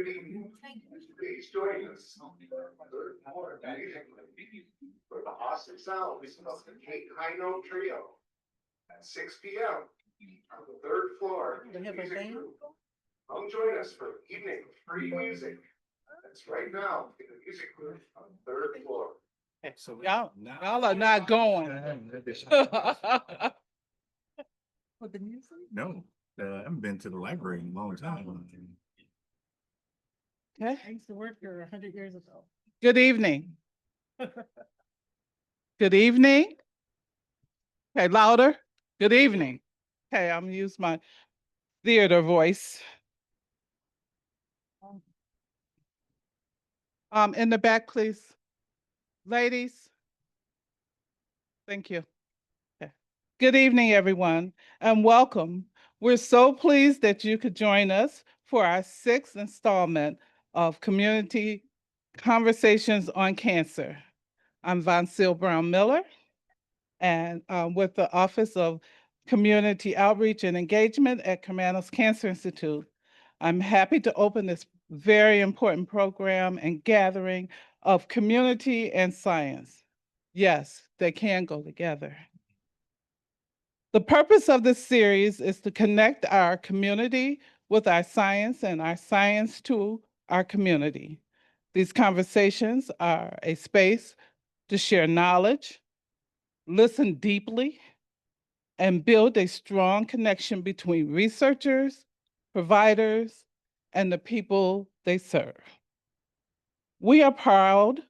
Good evening. Please join us for the awesome sounds of the Cape High Note Trio at 6 p.m. on the third floor. They have a Music band? room. Come join us for evening free music. That's right now in the music room on the third floor. So y'all are not going. For the music? No, I haven't been to the library in a long time. Okay. I used to work here 100 years ago. Good evening. Good evening. Okay, louder. Good evening. Okay, I'm gonna use my theater voice. In the back, please. Ladies. Thank you. Okay. Good evening, everyone, and welcome. We're so pleased that you could join us for our 6th installment of Community Conversations on Cancer. I'm Von Seal Brown Miller, and with the Office of Community Outreach and Engagement at Karmanos Cancer Institute. I'm happy to open this very important program and gathering of community and science. Yes, they can go together. The purpose of this series is to connect our community with our science and our science to our community. These conversations are a space to share knowledge, listen deeply, and build a strong connection between researchers, providers, and the people they serve. We are proud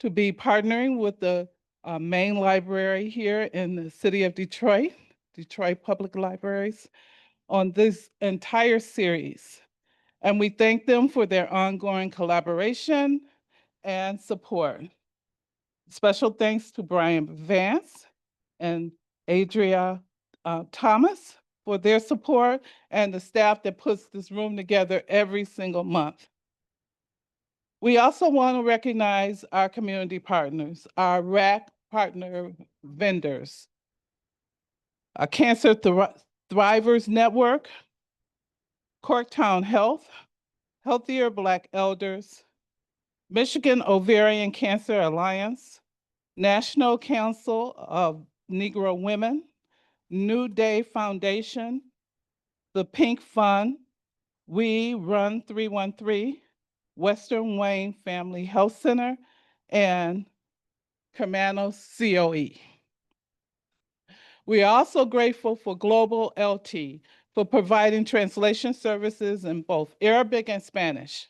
to be partnering with the main library here in the city of Detroit, Detroit Public Libraries, on this entire series. And we thank them for their ongoing collaboration and support. Special thanks to Brian Vance and Adria Thomas for their support and the staff that puts this room together every single month. We also want to recognize our community partners, our RAC partner vendors, our Cancer Thrivers Network, Corktown Health, Healthier Black Elders, Michigan Ovarian Cancer Alliance, National Council of Negro Women, New Day Foundation, the Pink Fund, We Run 313, Western Wayne Family Health Center, and Karmanos COE. We are also grateful for Global LT for providing translation services in both Arabic and Spanish.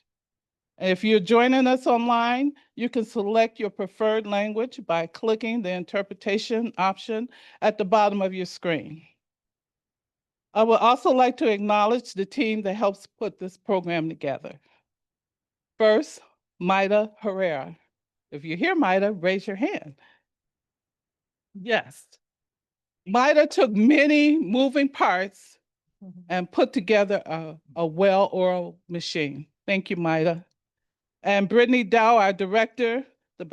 And if you're joining us online, you can select your preferred language by clicking the interpretation option at the bottom of your screen. I would also like to acknowledge the team that helps put this program together. First, Maida Herrera. If you're here, Maida, raise your hand. Yes. Maida took many moving parts and put together a well-oiled machine. Thank you, Maida. And Brittany Dow, our director, the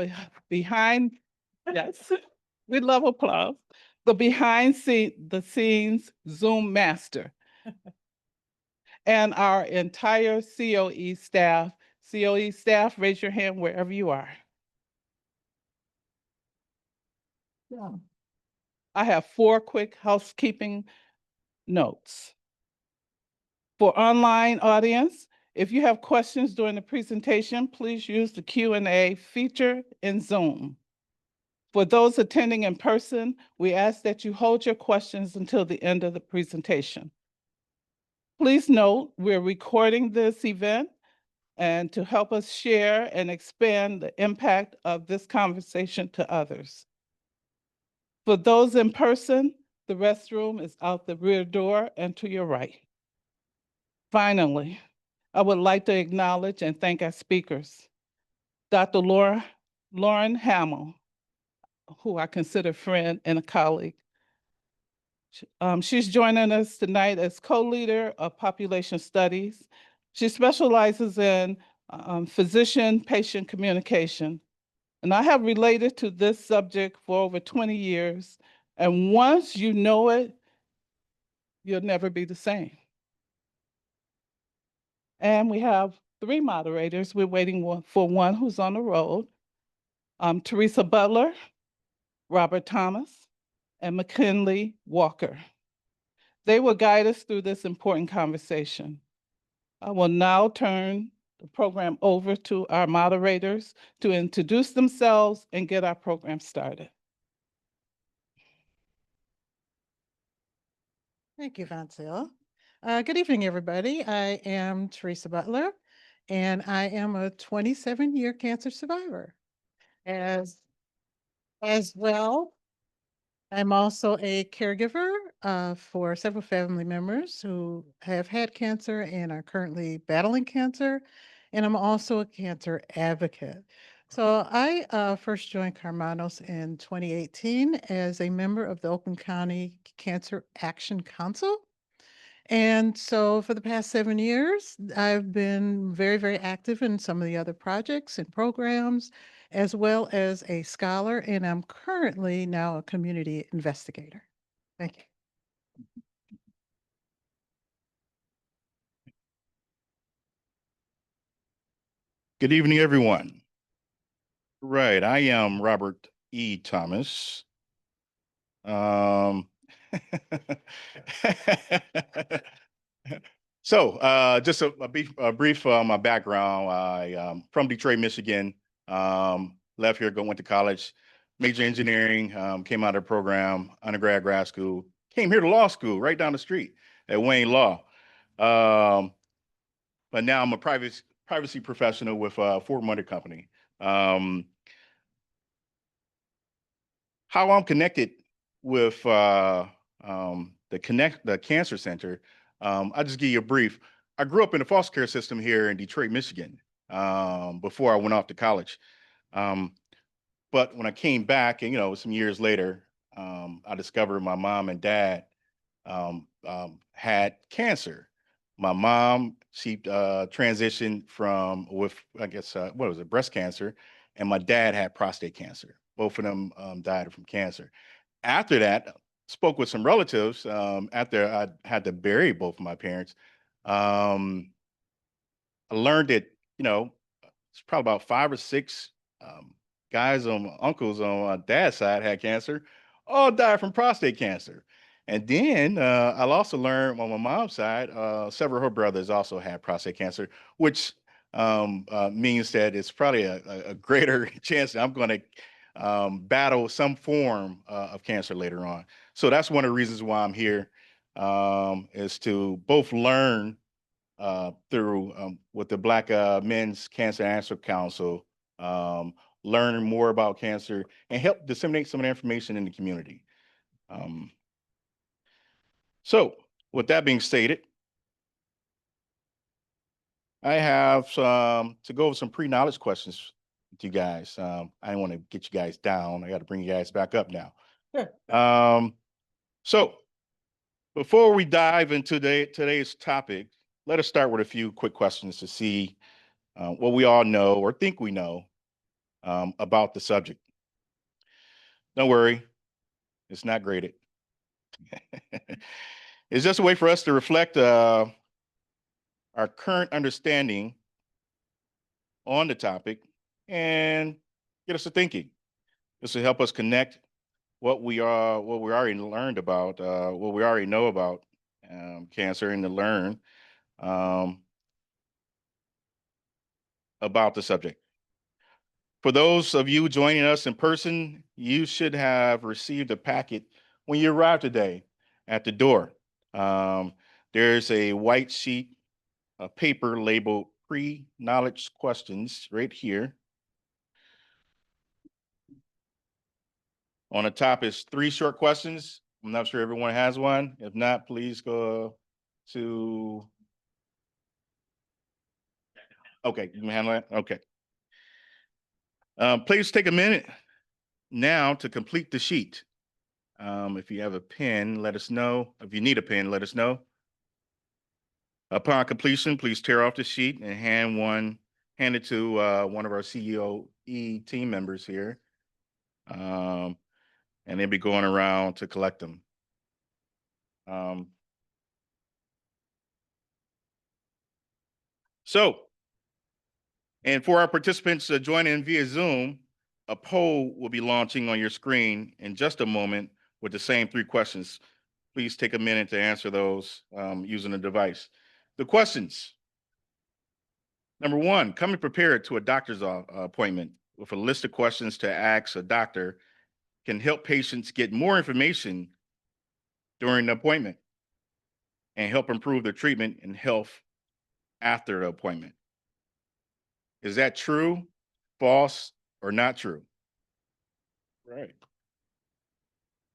behind, yes, we love applause, the behind the scenes Zoom master. And our entire COE staff. COE staff, raise your hand wherever you are. Yeah. I have 4 quick housekeeping notes. For online audience, if you have questions during the presentation, please use the Q&A feature in Zoom. For those attending in person, we ask that you hold your questions until the end of the presentation. Please note, we're recording this event and to help us share and expand the impact of this conversation to others. For those in person, the restroom is out the rear door and to your right. Finally, I would like to acknowledge and thank our speakers. Dr. Lauren Hamel, who I consider a friend and a colleague. She's joining us tonight as co-leader of population studies. She specializes in physician-patient communication. And I have related to this subject for over 20 years. And once you know it, you'll never be the same. And we have 3 moderators. We're waiting for one who's on the road. Teresa Butler, Robert Thomas, and McKinley Walker. They will guide us through this important conversation. I will now turn the program over to our moderators to introduce themselves and get our program started. Thank you, Vancille. Good evening, everybody. I am Teresa Butler, and I am a 27-year cancer survivor. As well, I'm also a caregiver for several family members who have had cancer and are currently battling cancer. And I'm also a cancer advocate. So I first joined Karmanos in 2018 as a member of the Oakland County Cancer Action Council. And so for the past 7 years, I've been very, very active in some of the other projects and programs, as well as a scholar, and I'm currently now a community investigator. Thank you. Good evening, everyone. Right, I am Robert E. Thomas. Just a brief my background. I from Detroit, Michigan. Left here, went to college, major engineering. Came out of the program, undergrad, grad school. Came here to law school, right down the street at Wayne Law. But now I'm a privacy professional with Ford Motor Company. How I'm connected with the Cancer Center, I'll just give you a brief. I grew up in the foster care system here in Detroit, Michigan, before I went off to college. But when I came back, and some years later, I discovered my mom and dad had cancer. My mom, she transitioned from with, I guess, what was it, breast cancer, and my dad had prostate cancer. Both of them died from cancer. After that, spoke with some relatives after I had to bury both of my parents. I learned that, it's probably about 5 or 6 guys uncles on my dad's side had cancer, all died from prostate cancer. And then I also learned on my mom's side, several of her brothers also had prostate cancer, which means that it's probably a greater chance that I'm going to battle some form of cancer later on. So that's one of the reasons why I'm here, is to both learn through with the Black Men's Cancer Answer Council, learn more about cancer and help disseminate some of the information in the community. So with that being stated, I have to go over some pre-knowledge questions with you guys. I don't want to get you guys down. I got to bring you guys back up now. So before we dive into today's topic, let us start with a few quick questions to see what we all know or think we know about the subject. Don't worry, it's not graded. It's just a way for us to reflect our current understanding on the topic and get us to thinking. This will help us connect what we already learned about, what we already know about cancer, and to learn about the subject. For those of you joining us in person, you should have received a packet when you arrived today at the door. There's a white sheet of paper labeled pre-knowledge questions right here. On the top is 3 short questions. I'm not sure everyone has one. If not, please go to, okay, you can handle that? Okay. Please take a minute now to complete the sheet. If you have a pen, let us know. If you need a pen, let us know. Upon completion, please tear off the sheet and hand it to one of our CEOE team members here. And they'll be going around to collect them. So And for our participants joining via Zoom, a poll will be launching on your screen in just a moment with the same 3 questions. Please take a minute to answer those using the device. The questions. Number 1, coming prepared to a doctor's appointment with a list of questions to ask a doctor can help patients get more information during the appointment and help improve their treatment and health after the appointment. Is that true, false, or not true? Right.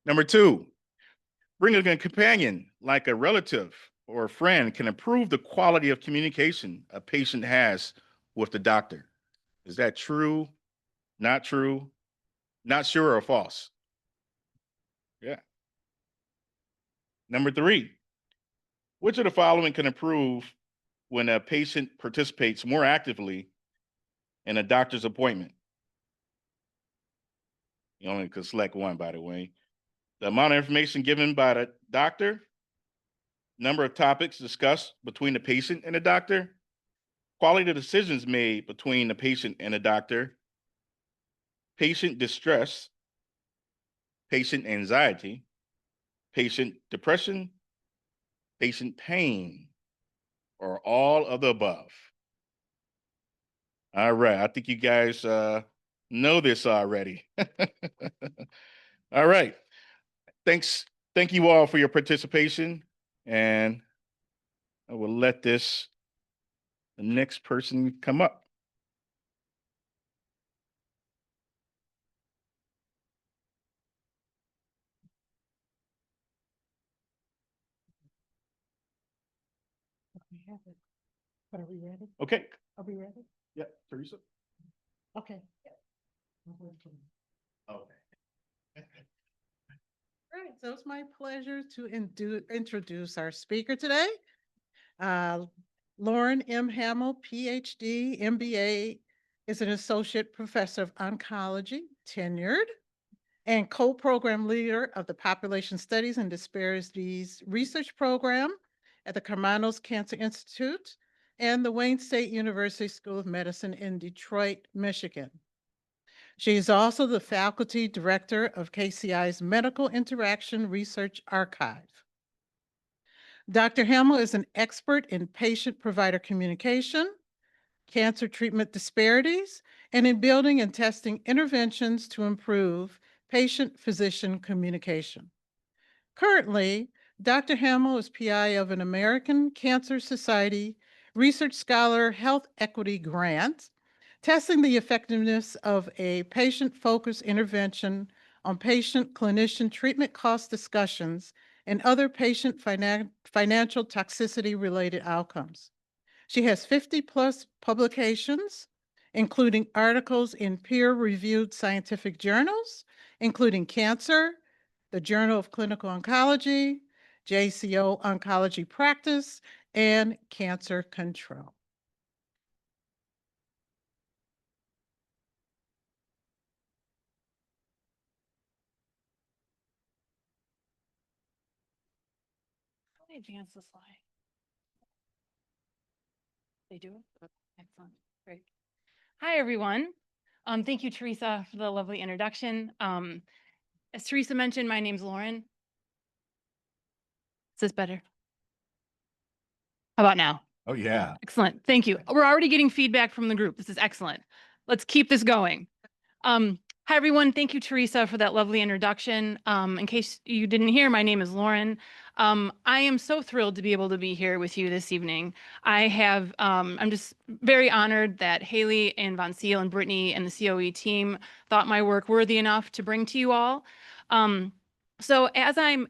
Number 2, bringing a companion like a relative or a friend can improve the quality of communication a patient has with the doctor. Is that true, not true, not sure, or false? Yeah. Number 3, which of the following can improve when a patient participates more actively in a doctor's appointment? You only could select one, by the way. The amount of information given by the doctor, number of topics discussed between the patient and the doctor, quality of decisions made between the patient and the doctor, patient distress, patient anxiety, patient depression, patient pain, or all of the above. All right, I think you guys know this already. All right, thank you all for your participation, and I will let the next person come up. We have it. But are we ready? Okay. Are we ready? Yeah, Teresa. Okay. Okay. All right, so it's my pleasure to introduce our speaker today. Lauren M. Hamel, PhD, MBA, is an associate professor of oncology, tenured, and co-program leader of the Population Studies and Disparities Research Program at the Karmanos Cancer Institute and the Wayne State University School of Medicine in Detroit, Michigan. She is also the faculty director of KCI's Medical Interaction Research Archive. Dr. Hamel is an expert in patient-provider communication, cancer treatment disparities, and in building and testing interventions to improve patient-physician communication. Currently, Dr. Hamel is PI of an American Cancer Society Research Scholar Health Equity Grant, testing the effectiveness of a patient-focused intervention on patient-clinician treatment cost discussions and other patient financial toxicity-related outcomes. She has 50+ publications, including articles in peer-reviewed scientific journals, including Cancer, the Journal of Clinical Oncology, JCO Oncology Practice, and Cancer Control. Let me advance the slide. They do it? Excellent. Great. Hi, everyone. Thank you, Teresa, for the lovely introduction. As Teresa mentioned, my name's Lauren. Is this better? How about now? Oh, yeah. Excellent. Thank you. We're already getting feedback from the group. This is excellent. Let's keep this going. Hi, everyone. Thank you, Teresa, for that lovely introduction. In case you didn't hear, my name is Lauren. I am so thrilled to be able to be here with you this evening. I'm just very honored that Haley and Von Seal and Brittany and the COE team thought my work worthy enough to bring to you all. So as I'm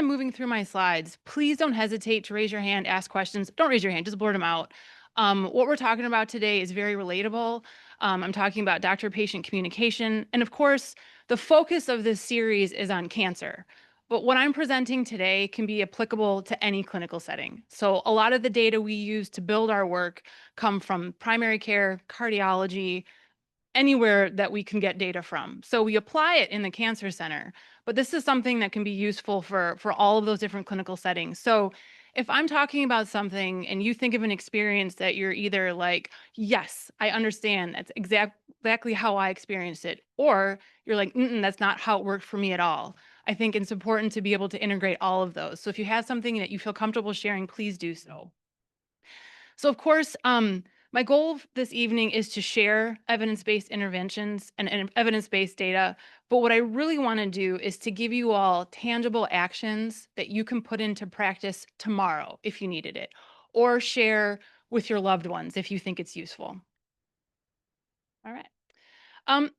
moving through my slides, please don't hesitate to raise your hand, ask questions. Don't raise your hand, just blurt them out. What we're talking about today is very relatable. I'm talking about doctor-patient communication. And of course, the focus of this series is on cancer. But what I'm presenting today can be applicable to any clinical setting. So a lot of the data we use to build our work come from primary care, cardiology, anywhere that we can get data from. So we apply it in the cancer center, but this is something that can be useful for all of those different clinical settings. So if I'm talking about something and you think of an experience that you're either like, yes, I understand, that's exactly how I experienced it, or you're like, that's not how it worked for me at all. I think it's important to be able to integrate all of those. So if you have something that you feel comfortable sharing, please do so. So of course, my goal this evening is to share evidence-based interventions and evidence-based data. But what I really want to do is to give you all tangible actions that you can put into practice tomorrow if you needed it, or share with your loved ones if you think it's useful. All right. Um,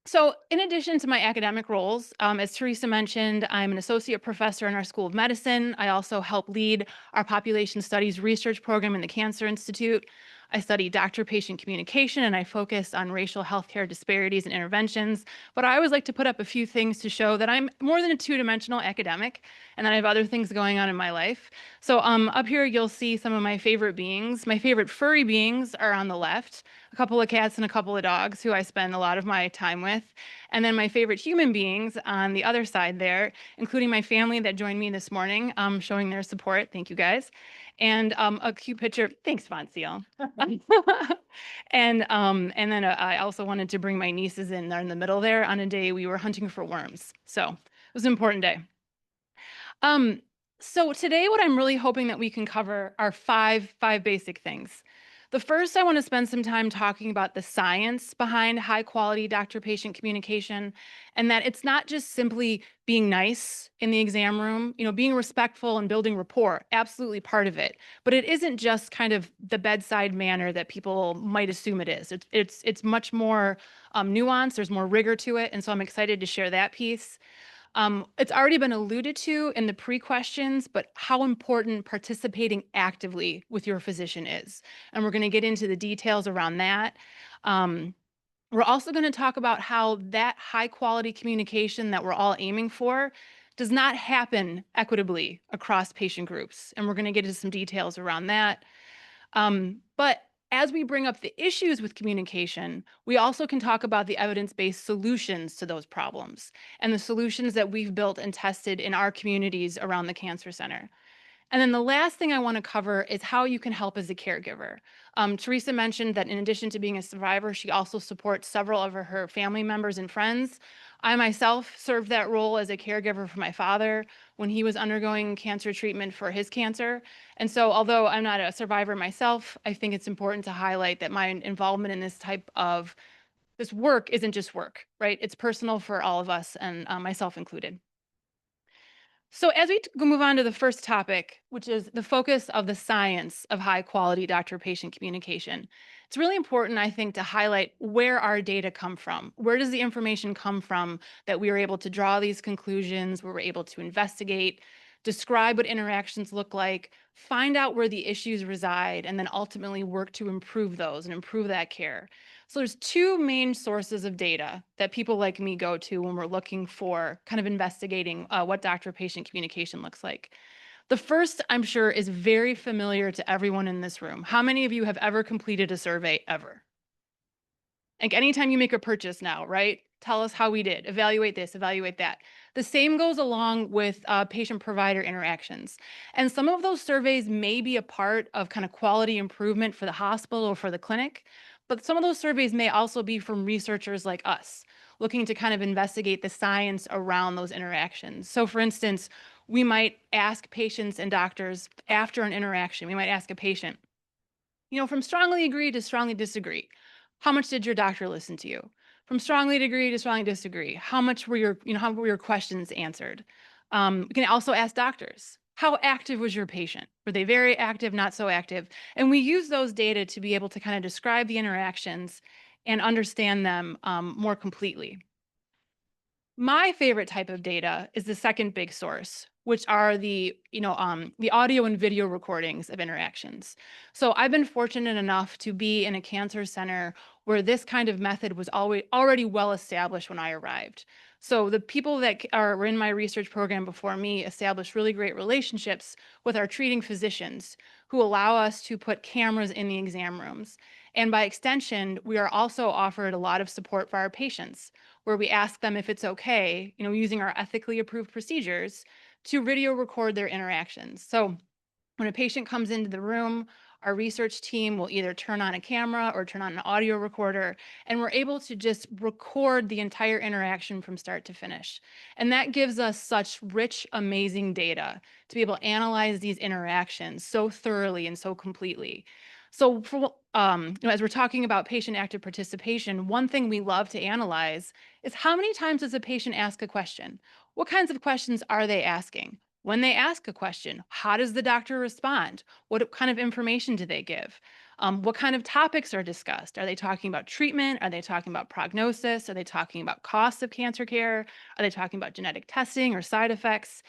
So in addition to my academic roles, as Teresa mentioned, I'm an associate professor in our School of Medicine. I also help lead our population studies research program in the Cancer Institute. I study doctor-patient communication, and I focus on racial healthcare disparities and interventions. But I always like to put up a few things to show that I'm more than a two-dimensional academic, and that I have other things going on in my life. So up here, you'll see some of my favorite beings. My favorite furry beings are on the left, a couple of cats and a couple of dogs who I spend a lot of my time with. And then my favorite human beings on the other side there, including my family that joined me this morning, showing their support. Thank you guys. And a cute picture. Thanks, Fonseal. And then I also wanted to bring my nieces in there in the middle there on a day we were hunting for worms. So it was an important day. So today what I'm really hoping that we can cover are five basic things. The first, I want to spend some time talking about the science behind high quality doctor-patient communication, and that it's not just simply being nice in the exam room, being respectful and building rapport, absolutely part of it. But it isn't just kind of the bedside manner that people might assume it is. It's much more nuanced. There's more rigor to it, and so I'm excited to share that piece. It's already been alluded to in the pre-questions, but how important participating actively with your physician is. And we're going to get into the details around that. We're also going to talk about how that high quality communication that we're all aiming for does not happen equitably across patient groups. And we're going to get into some details around that. But as we bring up the issues with communication, we also can talk about the evidence-based solutions to those problems and the solutions that we've built and tested in our communities around the Cancer Center. And then the last thing I want to cover is how you can help as a caregiver. Teresa mentioned that in addition to being a survivor, she also supports several of her family members and friends. I myself served that role as a caregiver for my father when he was undergoing cancer treatment for his cancer. And so although I'm not a survivor myself, I think it's important to highlight that my involvement in this type of this work isn't just work, right? It's personal for all of us, and myself included. So as we move on to the first topic, which is the focus of the science of high quality doctor-patient communication, it's really important, I think, to highlight where our data come from. Where does the information come from that we are able to draw these conclusions, where we're able to investigate, describe what interactions look like, find out where the issues reside, and then ultimately work to improve those and improve that care. So there's two main sources of data that people like me go to when we're looking for kind of investigating what doctor-patient communication looks like. The first, I'm sure, is very familiar to everyone in this room. How many of you have ever completed a survey ever? Like anytime you make a purchase now, right? Tell us how we did. Evaluate this, evaluate that. The same goes along with patient-provider interactions. And some of those surveys may be a part of kind of quality improvement for the hospital or for the clinic, but some of those surveys may also be from researchers like us, looking to kind of investigate the science around those interactions. So for instance, we might ask patients and doctors after an interaction, we might ask a patient, from strongly agree to strongly disagree, how much did your doctor listen to you? From strongly agree to strongly disagree, how were your questions answered? We can also ask doctors, how active was your patient? Were they very active, not so active? And we use those data to be able to kind of describe the interactions and understand them more completely. My favorite type of data is the second big source, which are the audio and video recordings of interactions. So I've been fortunate enough to be in a cancer center where this kind of method was already well established when I arrived. So the people that were in my research program before me established really great relationships with our treating physicians who allow us to put cameras in the exam rooms. And by extension, we are also offered a lot of support for our patients, where we ask them if it's okay, using our ethically approved procedures to video record their interactions. So When a patient comes into the room, our research team will either turn on a camera or turn on an audio recorder, and we're able to just record the entire interaction from start to finish. And that gives us such rich, amazing data to be able to analyze these interactions so thoroughly and so completely. So as we're talking about patient active participation, one thing we love to analyze is how many times does a patient ask a question? What kinds of questions are they asking? When they ask a question, how does the doctor respond? What kind of information do they give? What kind of topics are discussed? Are they talking about treatment? Are they talking about prognosis? Are they talking about costs of cancer care? Are they talking about genetic testing or side effects?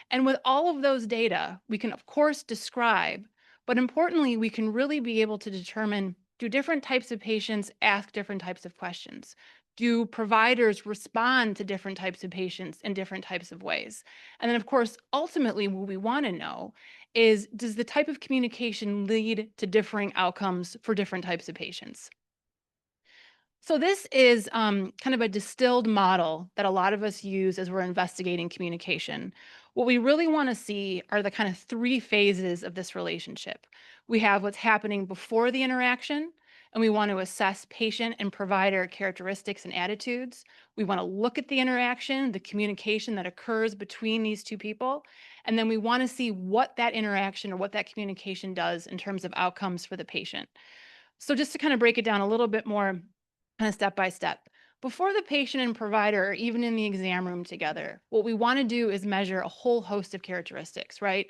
And with all of those data, we can, of course, describe, but importantly, we can really be able to determine, do different types of patients ask different types of questions? Do providers respond to different types of patients in different types of ways? And then, of course, ultimately, what we want to know is, does the type of communication lead to differing outcomes for different types of patients? So this is kind of a distilled model that a lot of us use as we're investigating communication. What we really want to see are the kind of three phases of this relationship. We have what's happening before the interaction, and we want to assess patient and provider characteristics and attitudes. We want to look at the interaction, the communication that occurs between these two people, and then we want to see what that interaction or what that communication does in terms of outcomes for the patient. So just to kind of break it down a little bit more, kind of step by step. Before the patient and provider are even in the exam room together, what we want to do is measure a whole host of characteristics, right?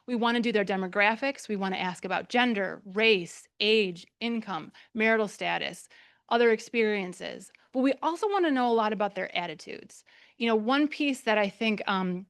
We want to do their demographics. We want to ask about gender, race, age, income, marital status, other experiences. But we also want to know a lot about their attitudes. You know, one piece that I think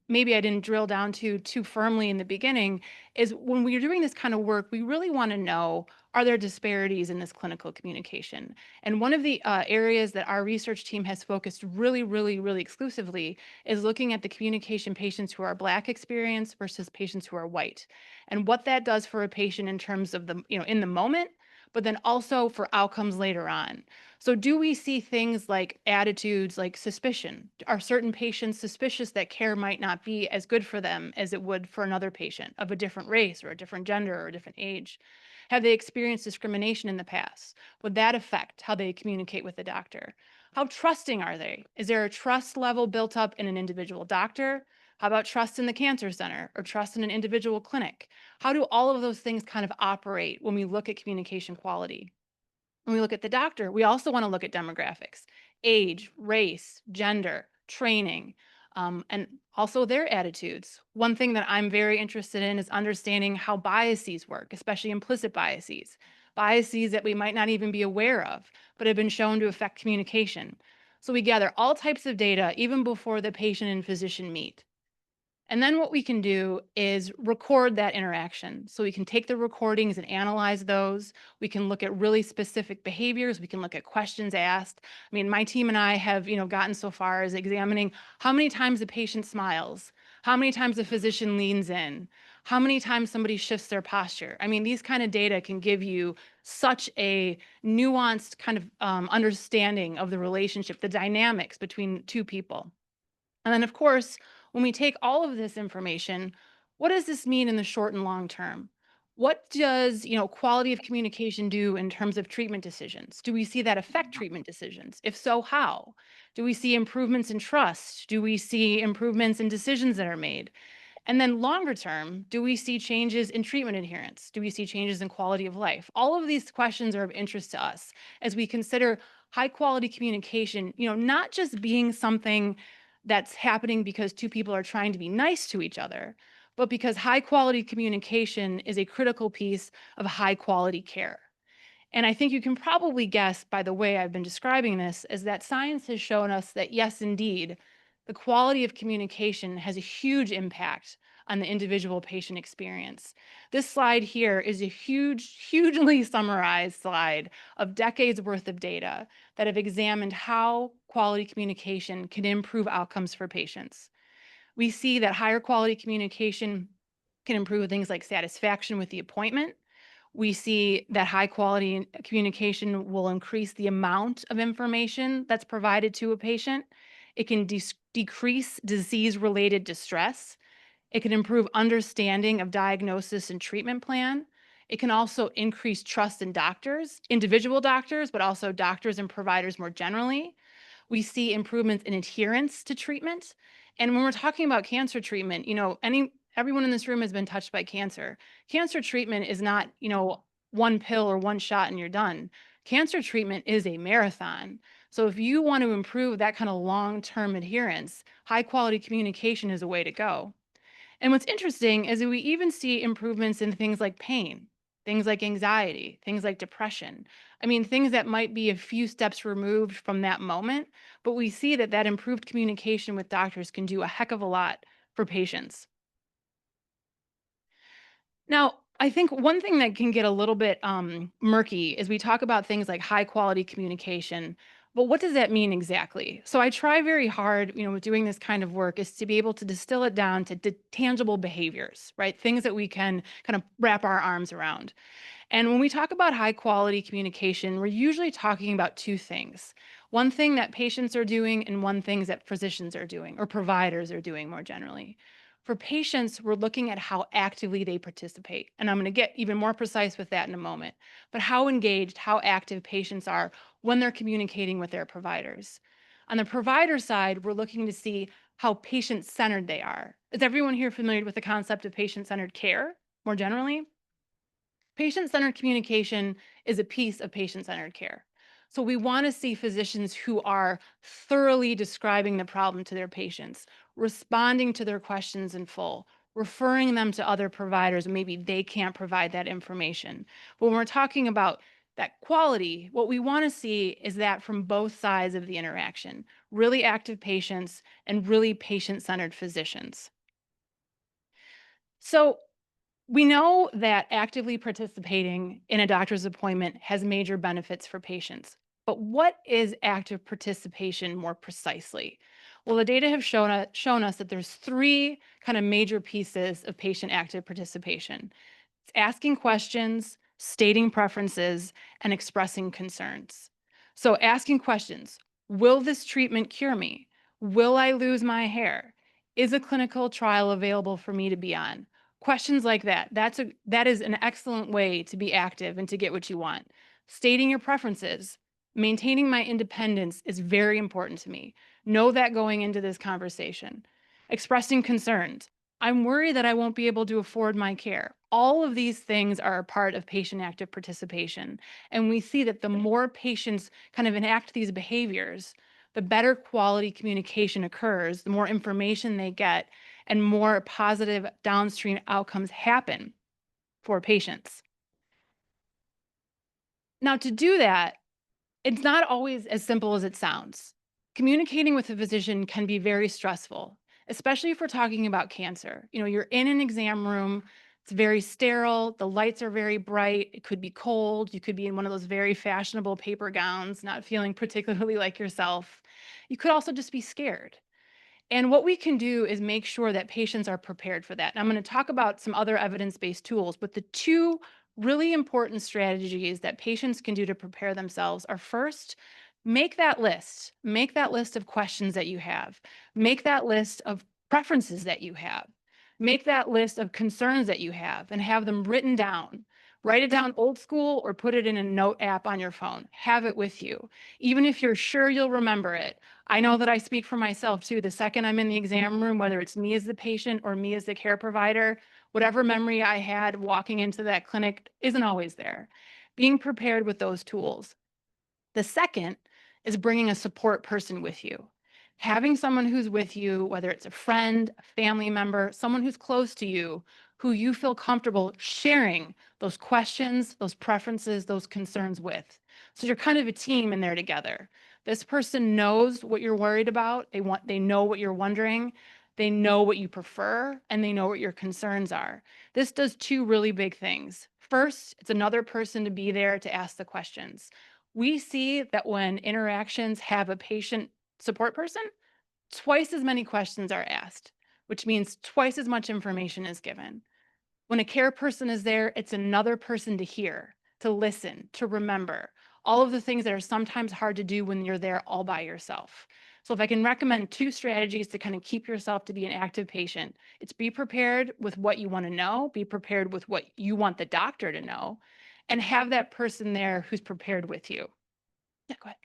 maybe I didn't drill down to too firmly in the beginning is when we're doing this kind of work, we really want to know, are there disparities in this clinical communication? And one of the areas that our research team has focused really exclusively is looking at the communication patients who are Black experience versus patients who are white, and what that does for a patient in terms of the, you know, in the moment, but then also for outcomes later on. So do we see things like attitudes like suspicion? Are certain patients suspicious that care might not be as good for them as it would for another patient of a different race or a different gender or a different age? Have they experienced discrimination in the past? Would that affect how they communicate with the doctor? How trusting are they? Is there a trust level built up in an individual doctor? How about trust in the cancer center or trust in an individual clinic? How do all of those things kind of operate when we look at communication quality? When we look at the doctor, we also want to look at demographics, age, race, gender, training, and also their attitudes. One thing that I'm very interested in is understanding how biases work, especially implicit biases, biases that we might not even be aware of, but have been shown to affect communication. So we gather all types of data even before the patient and physician meet. And then what we can do is record that interaction. So we can take the recordings and analyze those. We can look at really specific behaviors. We can look at questions asked. I mean, my team and I have, gotten so far as examining how many times a patient smiles, how many times a physician leans in, how many times somebody shifts their posture. I mean, these kind of data can give you such a nuanced kind of understanding of the relationship, the dynamics between two people. And then, of course, when we take all of this information, what does this mean in the short and long term? What does, quality of communication do in terms of treatment decisions? Do we see that affect treatment decisions? If so, how? Do we see improvements in trust? Do we see improvements in decisions that are made? And then longer term, do we see changes in treatment adherence? Do we see changes in quality of life? All of these questions are of interest to us as we consider high quality communication, not just being something that's happening because two people are trying to be nice to each other, but because high quality communication is a critical piece of high quality care. And I think you can probably guess by the way I've been describing this is that science has shown us that yes, indeed, the quality of communication has a huge impact on the individual patient experience. This slide here is a hugely summarized slide of decades worth of data that have examined how quality communication can improve outcomes for patients. We see that higher quality communication can improve things like satisfaction with the appointment. We see that high quality communication will increase the amount of information that's provided to a patient. It can decrease disease-related distress. It can improve understanding of diagnosis and treatment plan. It can also increase trust in doctors, individual doctors, but also doctors and providers more generally. We see improvements in adherence to treatment. And when we're talking about cancer treatment, everyone in this room has been touched by cancer. Cancer treatment is not, one pill or one shot and you're done. Cancer treatment is a marathon. So if you want to improve that kind of long-term adherence, high quality communication is a way to go. And what's interesting is that we even see improvements in things like pain, things like anxiety, things like depression. I mean, things that might be a few steps removed from that moment, but we see that that improved communication with doctors can do a heck of a lot for patients. Now, I think one thing that can get a little bit murky is we talk about things like high quality communication, but what does that mean exactly? So I try very hard, with doing this kind of work is to be able to distill it down to tangible behaviors, right? Things that we can kind of wrap our arms around. And when we talk about high quality communication, we're usually talking about two things. One thing that patients are doing and one thing that physicians are doing or providers are doing more generally. For patients, we're looking at how actively they participate. And I'm going to get even more precise with that in a moment. But how engaged, how active patients are when they're communicating with their providers. On the provider side, we're looking to see how patient-centered they are. Is everyone here familiar with the concept of patient-centered care more generally? Patient-centered communication is a piece of patient-centered care. So we want to see physicians who are thoroughly describing the problem to their patients, responding to their questions in full, referring them to other providers. Maybe they can't provide that information. But when we're talking about that quality, what we want to see is that from both sides of the interaction, really active patients and really patient-centered physicians. So we know that actively participating in a doctor's appointment has major benefits for patients. But what is active participation more precisely? Well, the data have shown us that there's three kind of major pieces of patient active participation. It's asking questions, stating preferences, and expressing concerns. So asking questions, will this treatment cure me? Will I lose my hair? Is a clinical trial available for me to be on? Questions like that. That is an excellent way to be active and to get what you want. Stating your preferences, maintaining my independence is very important to me. Know that going into this conversation. Expressing concerns. I'm worried that I won't be able to afford my care. All of these things are a part of patient active participation. And we see that the more patients kind of enact these behaviors, the better quality communication occurs, the more information they get, and more positive downstream outcomes happen for patients. Now, to do that, it's not always as simple as it sounds. Communicating with a physician can be very stressful, especially if we're talking about cancer. You're in an exam room, it's very sterile, the lights are very bright, it could be cold, you could be in one of those very fashionable paper gowns, not feeling particularly like yourself. You could also just be scared. And what we can do is make sure that patients are prepared for that. And I'm going to talk about some other evidence-based tools, but the two really important strategies that patients can do to prepare themselves are first, make that list. Make that list of questions that you have. Make that list of preferences that you have. Make that list of concerns that you have and have them written down. Write it down old school or put it in a note app on your phone. Have it with you. Even if you're sure you'll remember it. I know that I speak for myself too. The second I'm in the exam room, whether it's me as the patient or me as the care provider, whatever memory I had walking into that clinic isn't always there. Being prepared with those tools. The second is bringing a support person with you. Having someone who's with you, whether it's a friend, a family member, someone who's close to you, who you feel comfortable sharing those questions, those preferences, those concerns with. So you're kind of a team in there together. This person knows what you're worried about. They know what you're wondering. They know what you prefer, and they know what your concerns are. This does two really big things. First, it's another person to be there to ask the questions. We see that when interactions have a patient support person, twice as many questions are asked, which means twice as much information is given. When a care person is there, it's another person to hear, to listen, to remember, all of the things that are sometimes hard to do when you're there all by yourself. So if I can recommend 2 strategies to kind of keep yourself to be an active patient, it's be prepared with what you want to know, be prepared with what you want the doctor to know, and have that person there who's prepared with you. Yeah, go ahead.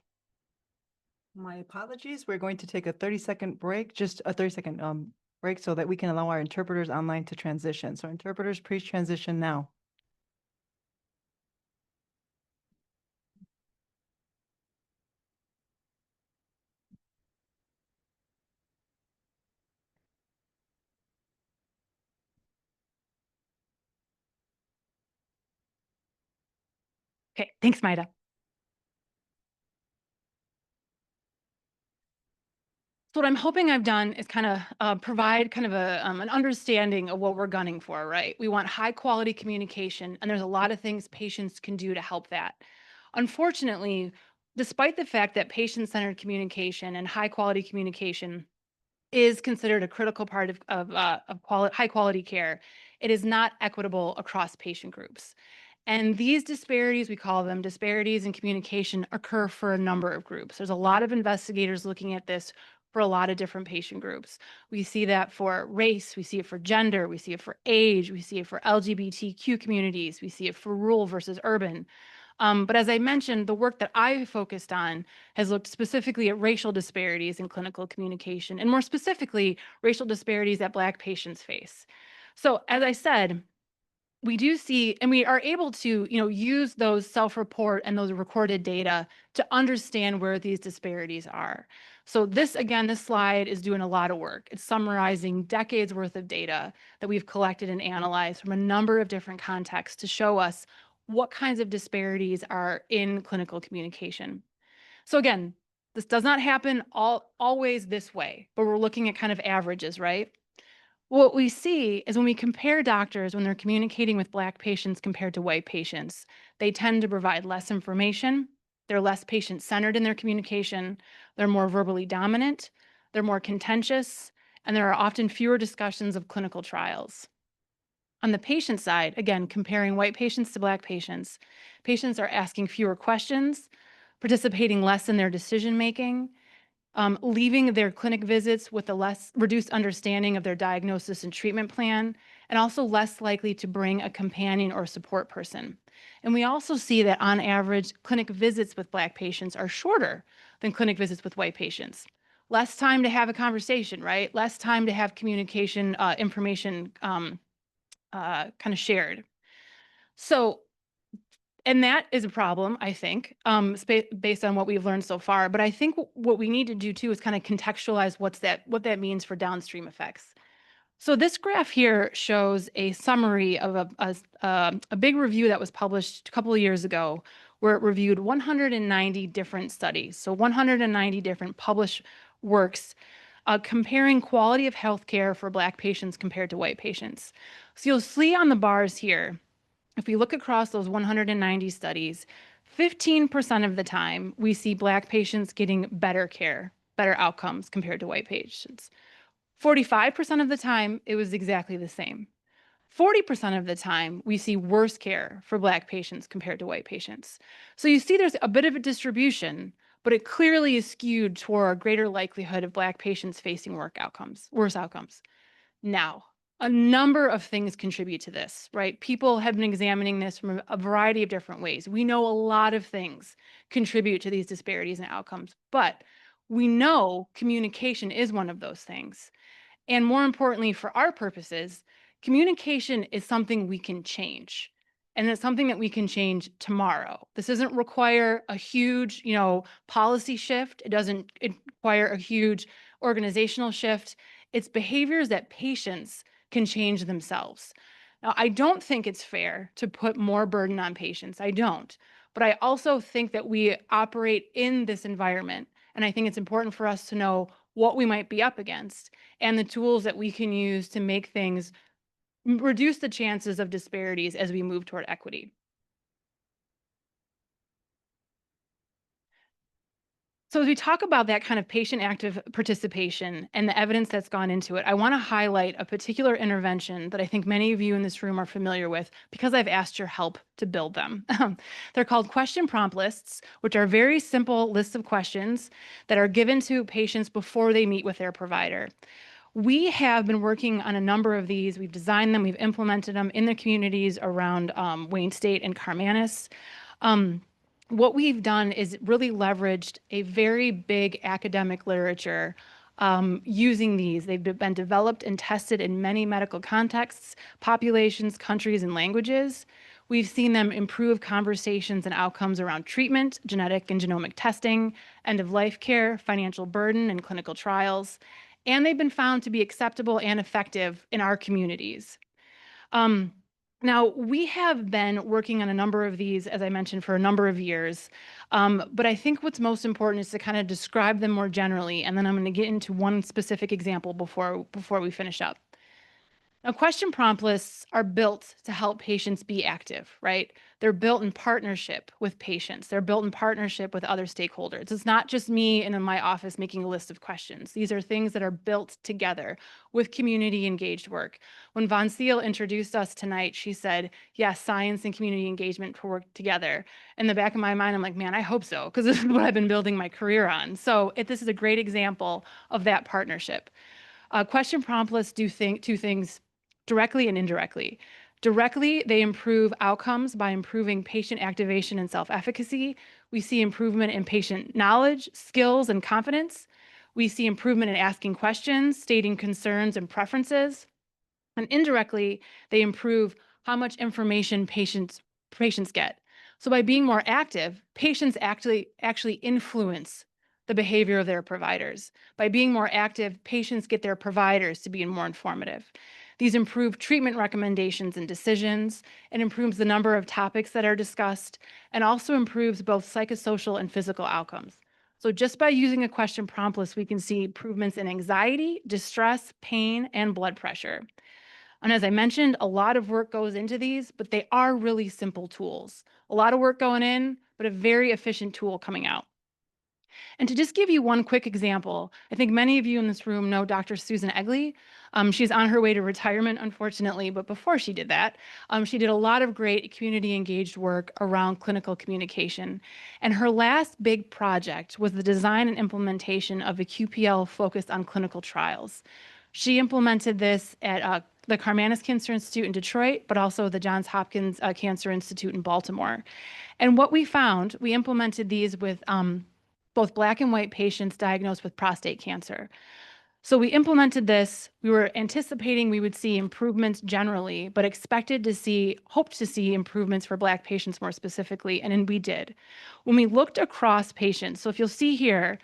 My apologies. We're going to take a 30-second break, just a 30-second break so that we can allow our interpreters online to transition. So interpreters, please transition now. Okay, thanks, Maida. So what I'm hoping I've done is kind of provide kind of an understanding of what we're gunning for, right? We want high quality communication, and there's a lot of things patients can do to help that. Unfortunately, despite the fact that patient-centered communication and high quality communication is considered a critical part of high quality care, it is not equitable across patient groups. And these disparities, we call them disparities in communication, occur for a number of groups. There's a lot of investigators looking at this for a lot of different patient groups. We see that for race, we see it for gender, we see it for age, we see it for LGBTQ communities, we see it for rural versus urban. But as I mentioned, the work that I focused on has looked specifically at racial disparities in clinical communication, and more specifically, racial disparities that Black patients face. So as I said, we do see, and we are able to, use those self-report and those recorded data to understand where these disparities are. So this slide is doing a lot of work. It's summarizing decades worth of data that we've collected and analyzed from a number of different contexts to show us what kinds of disparities are in clinical communication. So again, this does not happen always this way, but we're looking at kind of averages, right? What we see is when we compare doctors when they're communicating with Black patients compared to white patients, they tend to provide less information, they're less patient-centered in their communication, they're more verbally dominant, they're more contentious, and there are often fewer discussions of clinical trials. On the patient side, again, comparing white patients to Black patients, patients are asking fewer questions, participating less in their decision-making, leaving their clinic visits with a less reduced understanding of their diagnosis and treatment plan, and also less likely to bring a companion or support person. And we also see that on average, clinic visits with Black patients are shorter than clinic visits with white patients. Less time to have a conversation, right? Less time to have communication, information kind of shared. So and that is a problem, I think, based on what we've learned so far. But I think what we need to do too is kind of contextualize what that means for downstream effects. So this graph here shows a summary of a big review that was published a couple of years ago, where it reviewed 190 different studies. So 190 different published works comparing quality of healthcare for Black patients compared to white patients. So you'll see on the bars here, if we look across those 190 studies, 15% of the time we see Black patients getting better care, better outcomes compared to white patients. 45% of the time, it was exactly the same. 40% of the time, we see worse care for Black patients compared to white patients. So you see there's a bit of a distribution, but it clearly is skewed toward a greater likelihood of Black patients facing worse outcomes. Now, a number of things contribute to this, right? People have been examining this from a variety of different ways. We know a lot of things contribute to these disparities in outcomes, but we know communication is one of those things. And more importantly, for our purposes, communication is something we can change. And it's something that we can change tomorrow. This doesn't require a huge, policy shift. It doesn't require a huge organizational shift. It's behaviors that patients can change themselves. Now, I don't think it's fair to put more burden on patients. I don't. But I also think that we operate in this environment. And I think it's important for us to know what we might be up against and the tools that we can use to make things reduce the chances of disparities as we move toward equity. So as we talk about that kind of patient active participation and the evidence that's gone into it, I want to highlight a particular intervention that I think many of you in this room are familiar with because I've asked your help to build them. They're called question prompt lists, which are very simple lists of questions that are given to patients before they meet with their provider. We have been working on a number of these. We've designed them, we've implemented them in the communities around Wayne State and Karmanos. What we've done is really leveraged a very big academic literature using these. They've been developed and tested in many medical contexts, populations, countries, and languages. We've seen them improve conversations and outcomes around treatment, genetic and genomic testing, end-of-life care, financial burden, and clinical trials. And they've been found to be acceptable and effective in our communities. Now, we have been working on a number of these, as I mentioned, for a number of years. But I think what's most important is to kind of describe them more generally, and then I'm going to get into one specific example before we finish up. Now, question prompt lists are built to help patients be active, right? They're built in partnership with patients. They're built in partnership with other stakeholders. It's not just me in my office making a list of questions. These are things that are built together with community engaged work. When Von Seal introduced us tonight, she said, yes, science and community engagement to work together. In the back of my mind, I'm like, man, I hope so, because this is what I've been building my career on. So this is a great example of that partnership. Question prompt lists do two things directly and indirectly. Directly, they improve outcomes by improving patient activation and self-efficacy. We see improvement in patient knowledge, skills, and confidence. We see improvement in asking questions, stating concerns and preferences. And indirectly, they improve how much information patients get. So by being more active, patients actually influence the behavior of their providers. By being more active, patients get their providers to be more informative. These improve treatment recommendations and decisions. It improves the number of topics that are discussed and also improves both psychosocial and physical outcomes. So just by using a question prompt list, we can see improvements in anxiety, distress, pain, and blood pressure. And as I mentioned, a lot of work goes into these, but they are really simple tools. A lot of work going in, but a very efficient tool coming out. And to just give you one quick example, I think many of you in this room know Dr. Susan Egley. She's on her way to retirement, unfortunately, but before she did that, she did a lot of great community engaged work around clinical communication. And her last big project was the design and implementation of a QPL focused on clinical trials. She implemented this at the Karmanos Cancer Institute in Detroit, but also the Johns Hopkins Cancer Institute in Baltimore. And what we found, we implemented these with both Black and white patients diagnosed with prostate cancer. So we implemented this. We were anticipating we would see improvements generally, but hoped to see improvements for Black patients more specifically, and we did. When we looked across patients, so if you'll see here,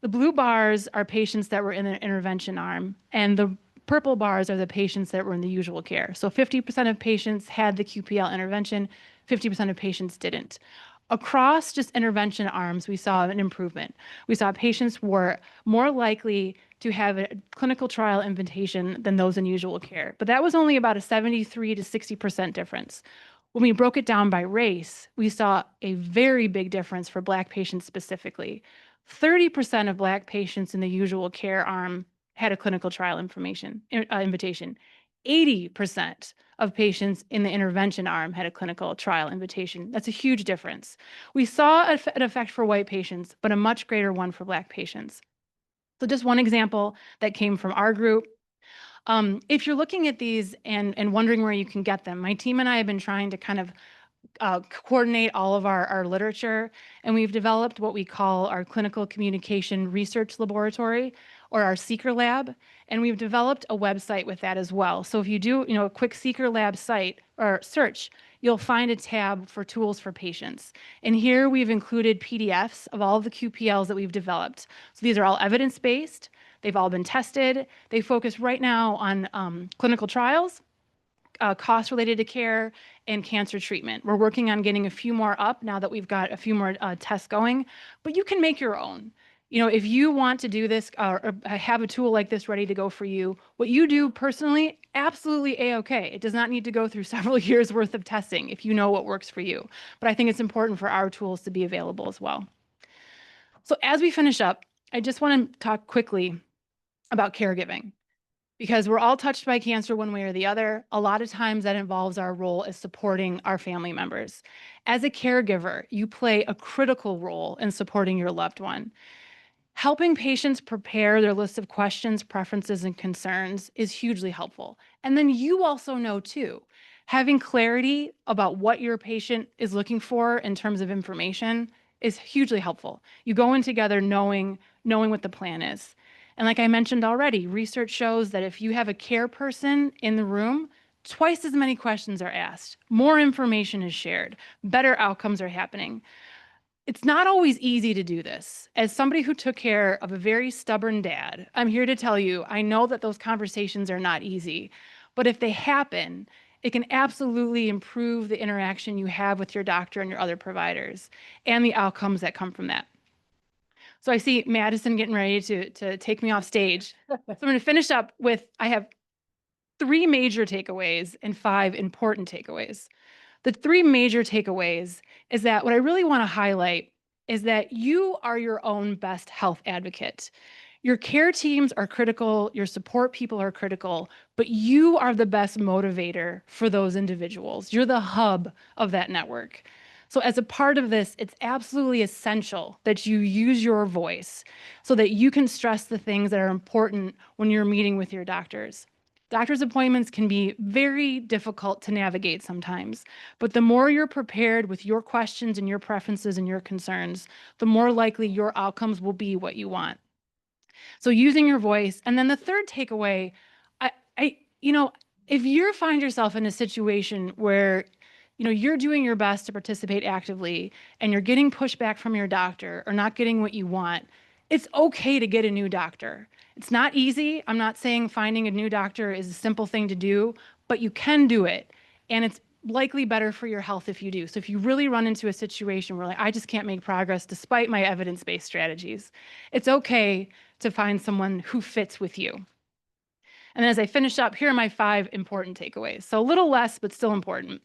the blue bars are patients that were in the intervention arm, and the purple bars are the patients that were in the usual care. So 50% of patients had the QPL intervention, 50% of patients didn't. Across just intervention arms, we saw an improvement. We saw patients were more likely to have a clinical trial invitation than those in usual care, but that was only about a 73 to 60% difference. When we broke it down by race, we saw a very big difference for Black patients specifically. 30% of Black patients in the usual care arm had a clinical trial invitation. 80% of patients in the intervention arm had a clinical trial invitation. That's a huge difference. We saw an effect for white patients, but a much greater one for Black patients. So just one example that came from our group. If you're looking at these and wondering where you can get them, my team and I have been trying to kind of coordinate all of our literature, and we've developed what we call our Clinical Communication Research Laboratory, or our Seeker Lab, and we've developed a website with that as well. So if you do a quick Seeker Lab site or search, you'll find a tab for tools for patients. And here we've included PDFs of all of the QPLs that we've developed. So these are all evidence-based. They've all been tested. They focus right now on clinical trials, costs related to care, and cancer treatment. We're working on getting a few more up now that we've got a few more tests going, but you can make your own. If you want to do this or have a tool like this ready to go for you, what you do personally, absolutely A-okay. It does not need to go through several years worth of testing if you know what works for you. But I think it's important for our tools to be available as well. So as we finish up, I just want to talk quickly about caregiving, because we're all touched by cancer one way or the other. A lot of times that involves our role as supporting our family members. As a caregiver, you play a critical role in supporting your loved one. Helping patients prepare their list of questions, preferences, and concerns is hugely helpful. And then you also know too, having clarity about what your patient is looking for in terms of information is hugely helpful. You go in together knowing what the plan is. And like I mentioned already, research shows that if you have a care person in the room, twice as many questions are asked, more information is shared, better outcomes are happening. It's not always easy to do this. As somebody who took care of a very stubborn dad, I'm here to tell you, I know that those conversations are not easy, but if they happen, it can absolutely improve the interaction you have with your doctor and your other providers and the outcomes that come from that. So I see Madison getting ready to take me off stage. So I'm going to finish up with, I have 3 major takeaways and 5 important takeaways. The 3 major takeaways is that what I really want to highlight is that you are your own best health advocate. Your care teams are critical, your support people are critical, but you are the best motivator for those individuals. You're the hub of that network. So as a part of this, it's absolutely essential that you use your voice so that you can stress the things that are important when you're meeting with your doctors. Doctor's appointments can be very difficult to navigate sometimes, but the more you're prepared with your questions and your preferences and your concerns, the more likely your outcomes will be what you want. So using your voice. And then the third takeaway, if you find yourself in a situation where you're doing your best to participate actively and you're getting pushback from your doctor or not getting what you want, it's okay to get a new doctor. It's not easy. I'm not saying finding a new doctor is a simple thing to do, but you can do it. And it's likely better for your health if you do. So if you really run into a situation where I just can't make progress despite my evidence-based strategies, it's okay to find someone who fits with you. And then as I finish up, here are my 5 important takeaways. So a little less, but still important.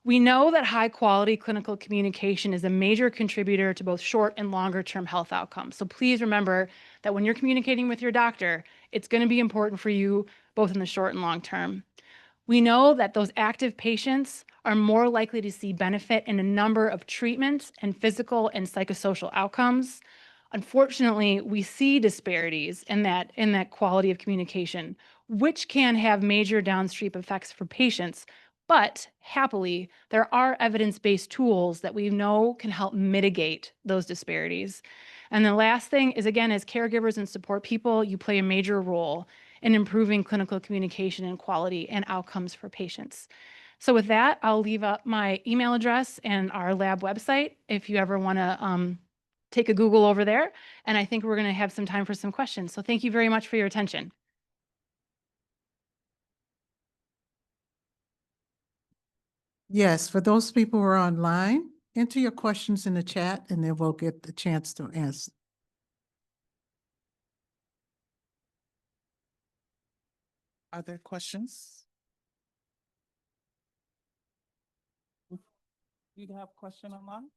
We know that high quality clinical communication is a major contributor to both short and longer term health outcomes. So please remember that when you're communicating with your doctor, it's going to be important for you both in the short and long term. We know that those active patients are more likely to see benefit in a number of treatments and physical and psychosocial outcomes. Unfortunately, we see disparities in that quality of communication, which can have major downstream effects for patients. But happily, there are evidence-based tools that we know can help mitigate those disparities. And the last thing is, again, as caregivers and support people, you play a major role in improving clinical communication and quality and outcomes for patients. So with that, I'll leave up my email address and our lab website if you ever want to take a Google over there. And I think we're going to have some time for some questions. So thank you very much for your attention. Yes, for those people who are online, enter your questions in the chat and then we'll get the chance to answer. Are there questions? You have a question online?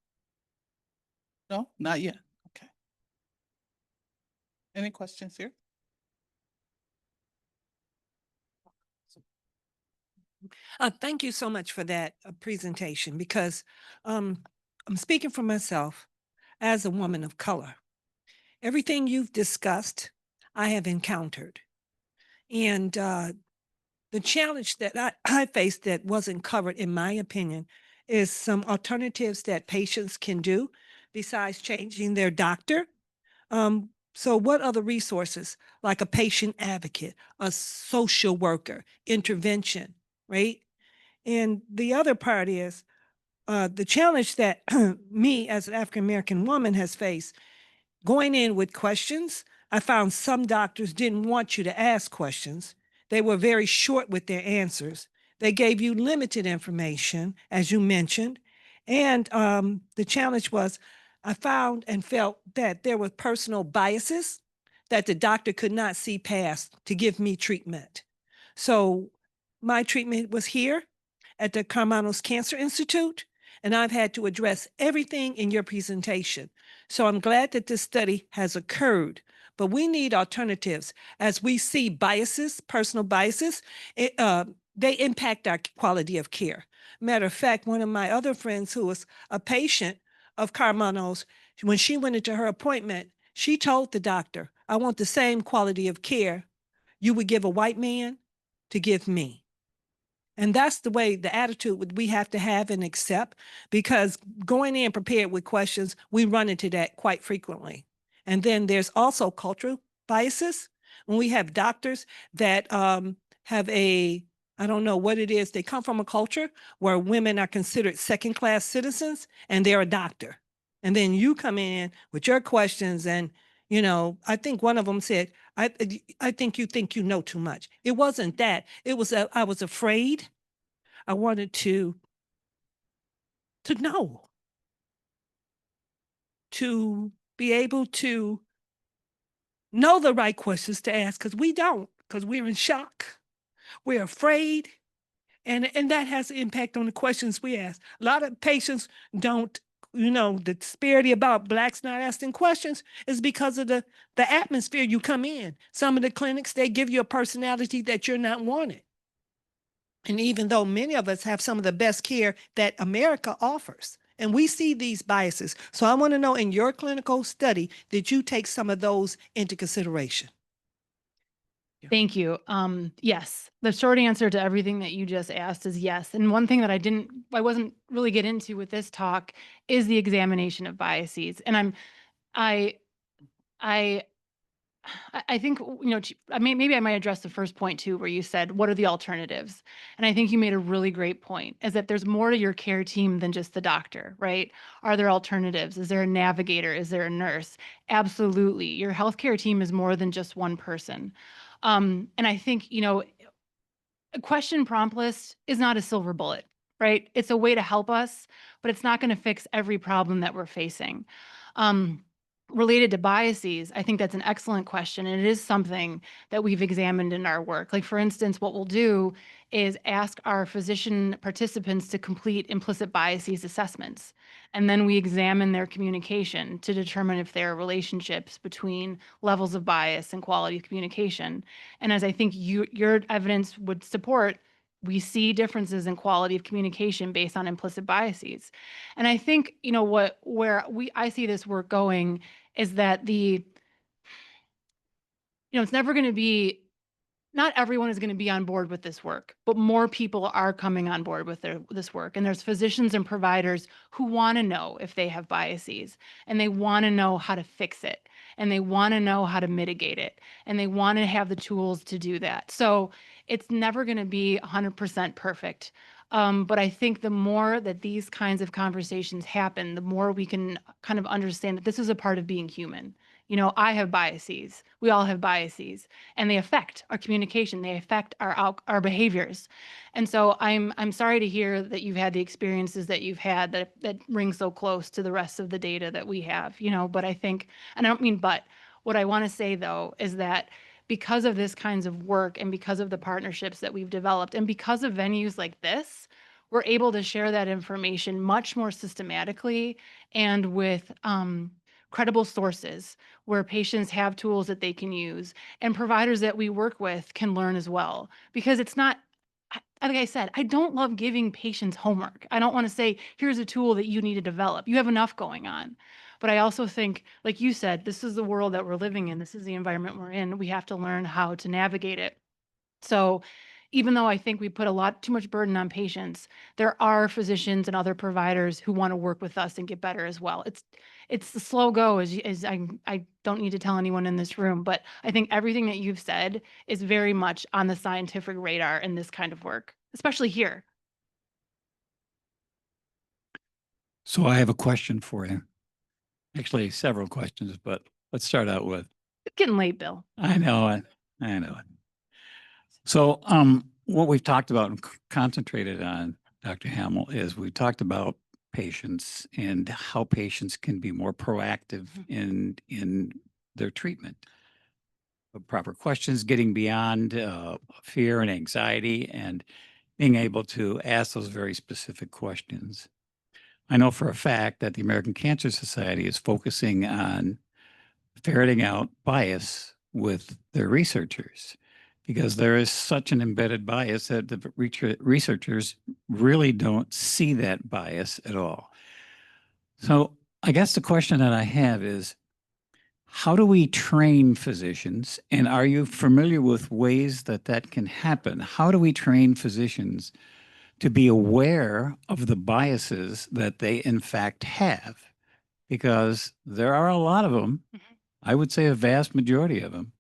No, not yet. Okay. Any questions here? Thank you so much for that presentation because I'm speaking for myself as a woman of color. Everything you've discussed, I have encountered. And the challenge that I faced that wasn't covered, in my opinion, is some alternatives that patients can do besides changing their doctor. So what other resources, like a patient advocate, a social worker, intervention, right? And the other part is the challenge that me as an African-American woman has faced going in with questions. I found some doctors didn't want you to ask questions. They were very short with their answers. They gave you limited information, as you mentioned. And the challenge was I found and felt that there were personal biases that the doctor could not see past to give me treatment. So my treatment was here at the Karmanos Cancer Institute, and I've had to address everything in your presentation. So I'm glad that this study has occurred, but we need alternatives. As we see biases, personal biases, they impact our quality of care. Matter of fact, one of my other friends who was a patient of Karmanos, when she went into her appointment, she told the doctor, I want the same quality of care you would give a white man to give me. And that's the way, the attitude we have to have and accept, because going in prepared with questions, we run into that quite frequently. And then there's also cultural biases. When we have doctors that have I don't know what it is, they come from a culture where women are considered second-class citizens and they're a doctor. And then you come in with your questions and, you know, I think one of them said, I think you know too much. It wasn't that. It was, I was afraid. I wanted to know, to be able to know the right questions to ask, because we don't, because we're in shock. We're afraid. And that has an impact on the questions we ask. A lot of patients don't, you know, the disparity about Blacks not asking questions is because of the atmosphere you come in. Some of the clinics, they give you a personality that you're not wanted. And even though many of us have some of the best care that America offers, and we see these biases. So I want to know, in your clinical study, did you take some of those into consideration? Thank you. Yes, the short answer to everything that you just asked is yes. And one thing that I wasn't really get into with this talk is the examination of biases. And I think, you know, maybe I might address the first point too, where you said, what are the alternatives? And I think you made a really great point, is that there's more to your care team than just the doctor, right? Are there alternatives? Is there a navigator? Is there a nurse? Absolutely. Your healthcare team is more than just one person. And I think, you know, a question prompt list is not a silver bullet, right? It's a way to help us, but it's not going to fix every problem that we're facing. Related to biases, I think that's an excellent question. And it is something that we've examined in our work. Like, for instance, what we'll do is ask our physician participants to complete implicit biases assessments. And then we examine their communication to determine if there are relationships between levels of bias and quality of communication. And as I think your evidence would support, we see differences in quality of communication based on implicit biases. And I think, you know, I see this work going is that it's never going to be, not everyone is going to be on board with this work, but more people are coming on board with this work. And there's physicians and providers who want to know if they have biases, and they want to know how to fix it, and they want to know how to mitigate it, and they want to have the tools to do that. So it's never going to be 100% perfect. But I think the more that these kinds of conversations happen, the more we can kind of understand that this is a part of being human. You know, I have biases. We all have biases, and they affect our communication. They affect our behaviors. And so I'm sorry to hear that you've had the experiences that you've had that ring so close to the rest of the data that we have, you know, but I think, and I don't mean but, what I want to say though is that because of this kinds of work and because of the partnerships that we've developed and because of venues like this, we're able to share that information much more systematically and with credible sources where patients have tools that they can use and providers that we work with can learn as well. Because it's not, like I said, I don't love giving patients homework. I don't want to say, here's a tool that you need to develop. You have enough going on. But I also think, like you said, this is the world that we're living in. This is the environment we're in. We have to learn how to navigate it. So even though I think we put too much burden on patients, there are physicians and other providers who want to work with us and get better as well. It's the slow go, as I don't need to tell anyone in this room, but I think everything that you've said is very much on the scientific radar in this kind of work, especially here. So I have a question for you. Actually, several questions, but let's start out with. It's getting late, Bill. I know it. I know it. So what we've talked about and concentrated on, Dr. Hamel, is we talked about patients and how patients can be more proactive in their treatment. Proper questions, getting beyond fear and anxiety and being able to ask those very specific questions. I know for a fact that the American Cancer Society is focusing on ferreting out bias with their researchers because there is such an embedded bias that the researchers really don't see that bias at all. So I guess the question that I have is, how do we train physicians? And are you familiar with ways that that can happen? How do we train physicians to be aware of the biases that they in fact have? Because there are a lot of them, I would say a vast majority of them,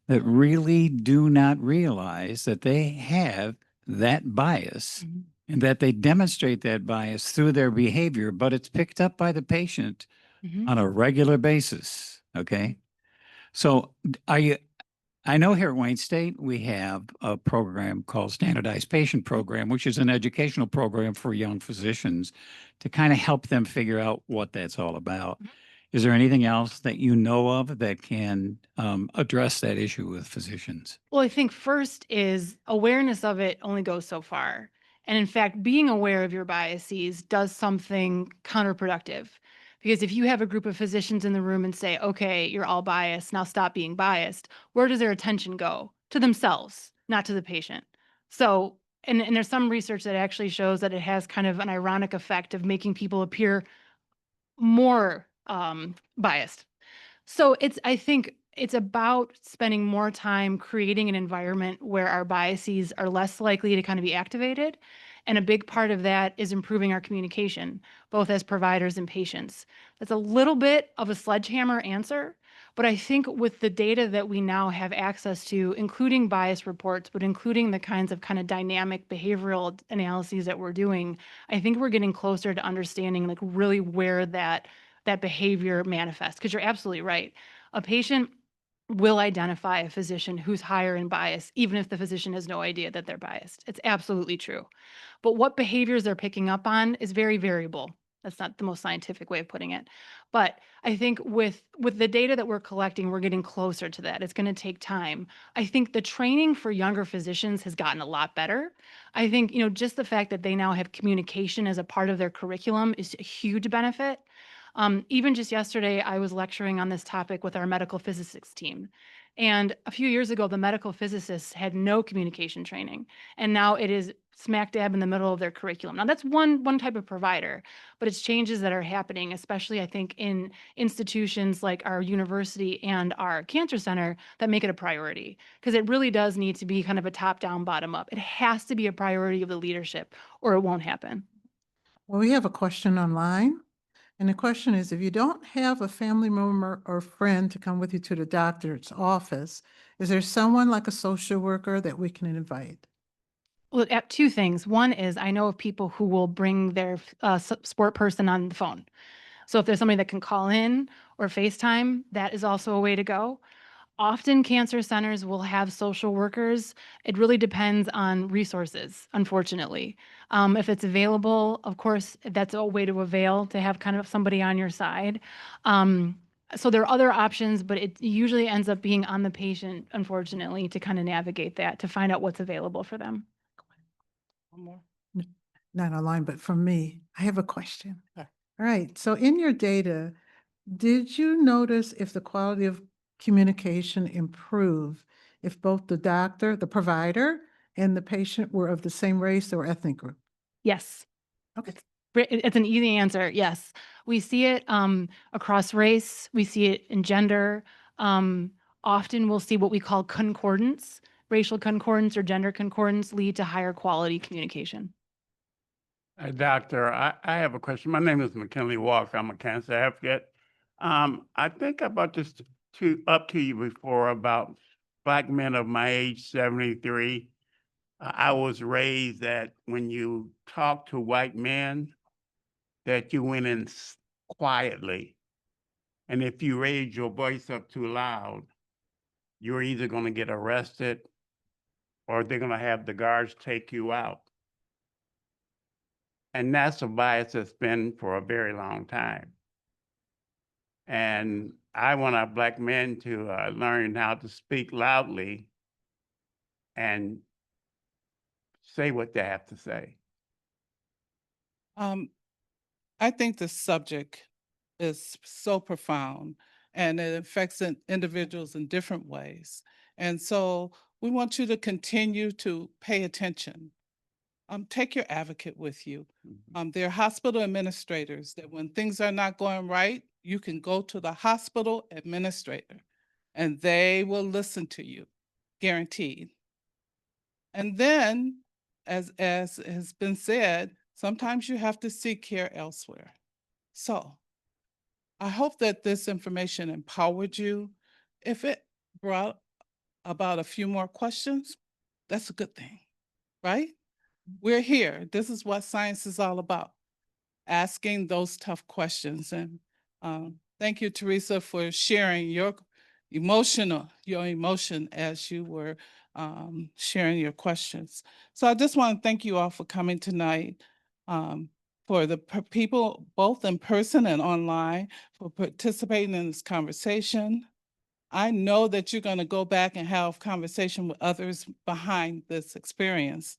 that really do not realize that they have that bias and that they demonstrate that bias through their behavior, but it's picked up by the patient on a regular basis. Okay. So I know here at Wayne State, we have a program called Standardized Patient Program, which is an educational program for young physicians to kind of help them figure out what that's all about. Is there anything else that you know of that can address that issue with physicians? Well, I think first is awareness of it only goes so far. And in fact, being aware of your biases does something counterproductive. Because if you have a group of physicians in the room and say, okay, you're all biased, now stop being biased, where does their attention go? To themselves, not to the patient. So, and there's some research that actually shows that it has kind of an ironic effect of making people appear more biased. So I think it's about spending more time creating an environment where our biases are less likely to kind of be activated. And a big part of that is improving our communication, both as providers and patients. That's a little bit of a sledgehammer answer, but I think with the data that we now have access to, including bias reports, but including the kinds of kind of dynamic behavioral analyses that we're doing, I think we're getting closer to understanding like really where that behavior manifests. Because you're absolutely right. A patient will identify a physician who's higher in bias, even if the physician has no idea that they're biased. It's absolutely true. But what behaviors they're picking up on is very variable. That's not the most scientific way of putting it. But I think with the data that we're collecting, we're getting closer to that. It's going to take time. I think the training for younger physicians has gotten a lot better. I think, just the fact that they now have communication as a part of their curriculum is a huge benefit. Even just yesterday, I was lecturing on this topic with our medical physics team. And a few years ago, the medical physicists had no communication training. And now it is smack dab in the middle of their curriculum. Now that's one type of provider, but it's changes that are happening, especially I think in institutions like our university and our cancer center that make it a priority. Because it really does need to be kind of a top down, bottom up. It has to be a priority of the leadership or it won't happen. Well, we have a question online. And the question is, if you don't have a family member or friend to come with you to the doctor's office, is there someone like a social worker that we can invite? Well, two things. One is I know of people who will bring their sport person on the phone. So if there's somebody that can call in or FaceTime, that is also a way to go. Often cancer centers will have social workers. It really depends on resources, unfortunately. If it's available, of course, that's a way to avail to have kind of somebody on your side. So there are other options, but it usually ends up being on the patient, unfortunately, to kind of navigate that, to find out what's available for them. One more. Not online, but from me. I have a question. All right. So in your data, did you notice if the quality of communication improved if both the doctor, the provider, and the patient were of the same race or ethnic group? Yes. Okay. It's an easy answer. Yes. We see it across race. We see it in gender. Often we'll see what we call concordance, racial concordance or gender concordance lead to higher quality communication. Doctor, I have a question. My name is McKinley Walker. I'm a cancer advocate. I think I brought this up to you before about Black men of my age, 73. I was raised that when you talk to white men, that you went in quietly. And if you raise your voice up too loud, you're either going to get arrested or they're going to have the guards take you out. And that's a bias that's been for a very long time. And I want our Black men to learn how to speak loudly and say what they have to say. I think the subject is so profound and it affects individuals in different ways. And so we want you to continue to pay attention. Take your advocate with you. There are hospital administrators that when things are not going right, you can go to the hospital administrator and they will listen to you, guaranteed. And then, as has been said, sometimes you have to seek care elsewhere. So I hope that this information empowered you. If it brought about a few more questions, that's a good thing, right? We're here. This is what science is all about, asking those tough questions. And thank you, Teresa, for sharing your emotion as you were sharing your questions. So I just want to thank you all for coming tonight. For the people both in person and online for participating in this conversation. I know that you're going to go back and have conversation with others behind this experience.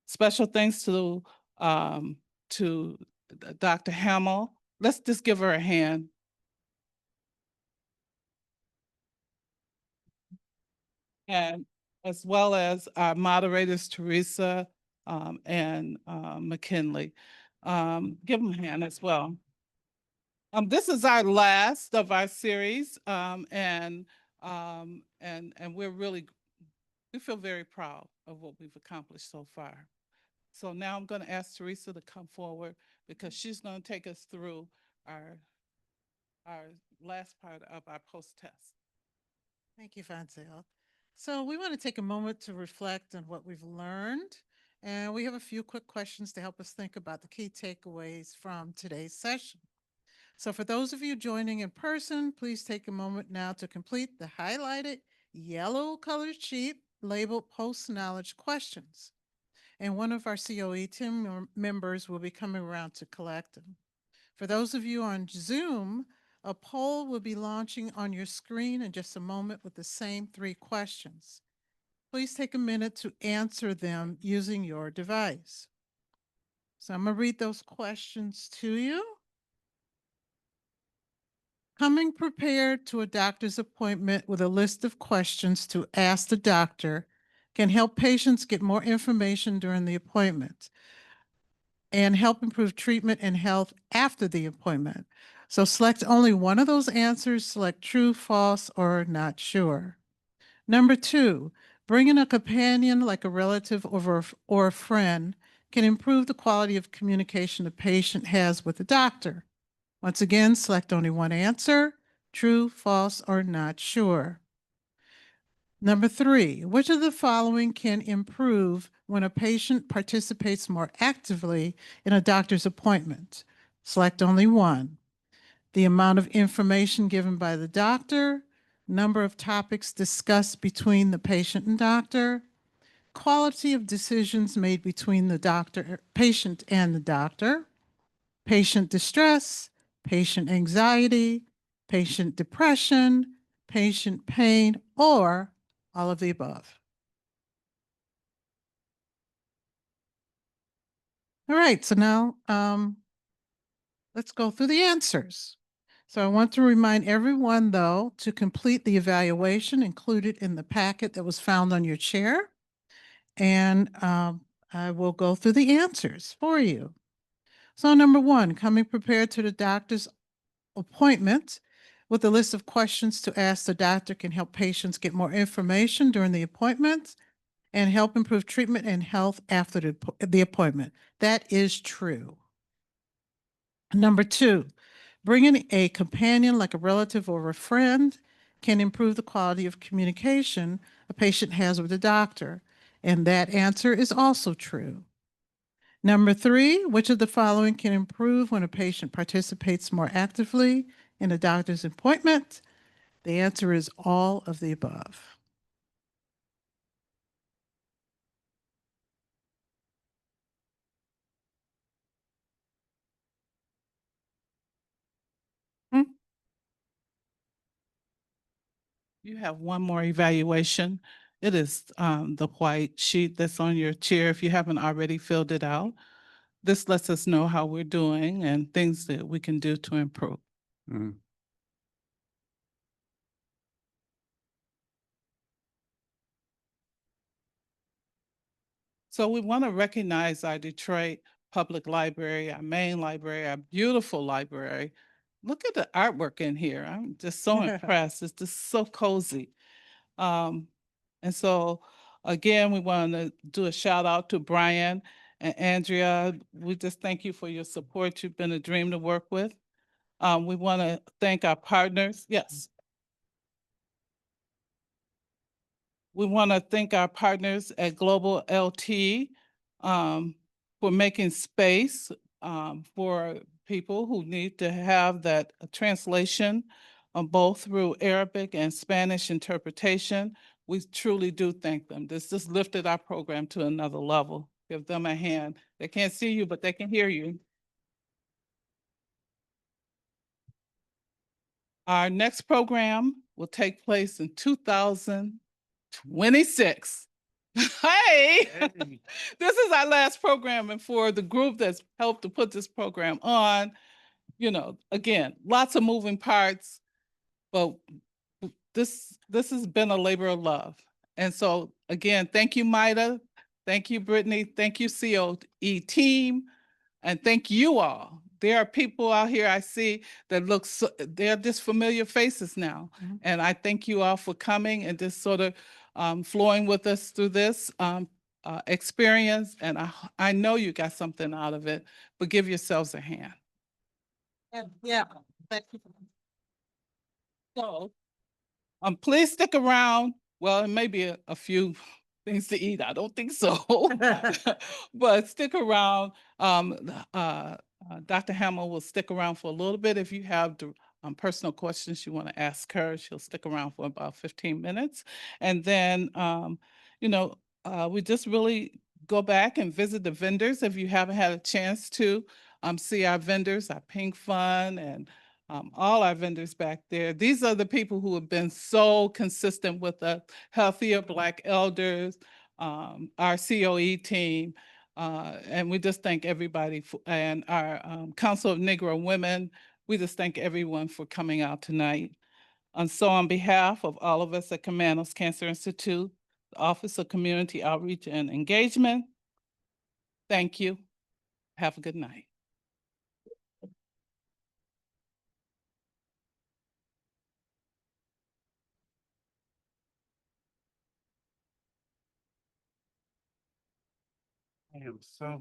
Special thanks to Dr. Hamel. Let's just give her a hand. And as well as our moderators, Teresa and McKinley. Give them a hand as well. This is our last of our series, and we feel very proud of what we've accomplished so far. So now I'm going to ask Teresa to come forward because she's going to take us through our last part of our post-test. Thank you, Fonzel. So we want to take a moment to reflect on what we've learned. And we have a few quick questions to help us think about the key takeaways from today's session. So for those of you joining in person, please take a moment now to complete the highlighted yellow colored sheet labeled post-knowledge questions. And one of our COE team members will be coming around to collect them. For those of you on Zoom, a poll will be launching on your screen in just a moment with the same 3 questions. Please take a minute to answer them using your device. So I'm going to read those questions to you. Coming prepared to a doctor's appointment with a list of questions to ask the doctor can help patients get more information during the appointment and help improve treatment and health after the appointment. So select only one of those answers, select true, false, or not sure. Number 2, bringing a companion like a relative or a friend can improve the quality of communication the patient has with the doctor. Once again, select only one answer, true, false, or not sure. Number 3, which of the following can improve when a patient participates more actively in a doctor's appointment? Select only one. The amount of information given by the doctor, number of topics discussed between the patient and doctor, quality of decisions made between the patient and the doctor, patient distress, patient anxiety, patient depression, patient pain, or all of the above. All right, so now let's go through the answers. So I want to remind everyone, though, to complete the evaluation included in the packet that was found on your chair. And I will go through the answers for you. So number 1, coming prepared to the doctor's appointment with a list of questions to ask the doctor can help patients get more information during the appointment and help improve treatment and health after the appointment. That is true. Number 2, bringing a companion like a relative or a friend can improve the quality of communication a patient has with the doctor. And that answer is also true. Number 3, which of the following can improve when a patient participates more actively in a doctor's appointment? The answer is all of the above. You have one more evaluation. It is the white sheet that's on your chair if you haven't already filled it out. this lets us know how we're doing and things that we can do to improve. Mm. So we want to recognize our Detroit Public Library, our main library, our beautiful library. Look at the artwork in here. I'm just so impressed. It's just so cozy. And so again, we want to do a shout out to Brian and Andrea. We just thank you for your support. You've been a dream to work with. We want to thank our partners. Yes. We want to thank our partners at Global LT for making space for people who need to have that translation both through Arabic and Spanish interpretation. We truly do thank them. This just lifted our program to another level. Give them a hand. They can't see you, but they can hear you. Our next program will take place in 2026. Hey, this is our last program, and for the group that's helped to put this program on, you know, again, lots of moving parts, but this has been a labor of love. And so again, thank you, Maida. Thank you, Brittany. Thank you, COE team. And thank you all. There are people out here I see that look, they're just familiar faces now. And I thank you all for coming and just sort of flowing with us through this experience. And I know you got something out of it, but give yourselves a hand. Yeah, thank you. So, please stick around. Well, it may be a few things to eat. I don't think so. But stick around. Dr. Hamel will stick around for a little bit. If you have personal questions you want to ask her, she'll stick around for about 15 minutes. And then, you know, we just really go back and visit the vendors if you haven't had a chance to see our vendors, our Pink Fund and all our vendors back there. These are the people who have been so consistent with us, Healthier Black Elders, our COE team, and we just thank everybody and our Council of Negro Women. We just thank everyone for coming out tonight. And so on behalf of all of us at Karmanos Cancer Institute, the Office of Community Outreach and Engagement, thank you. Have a good night. I am so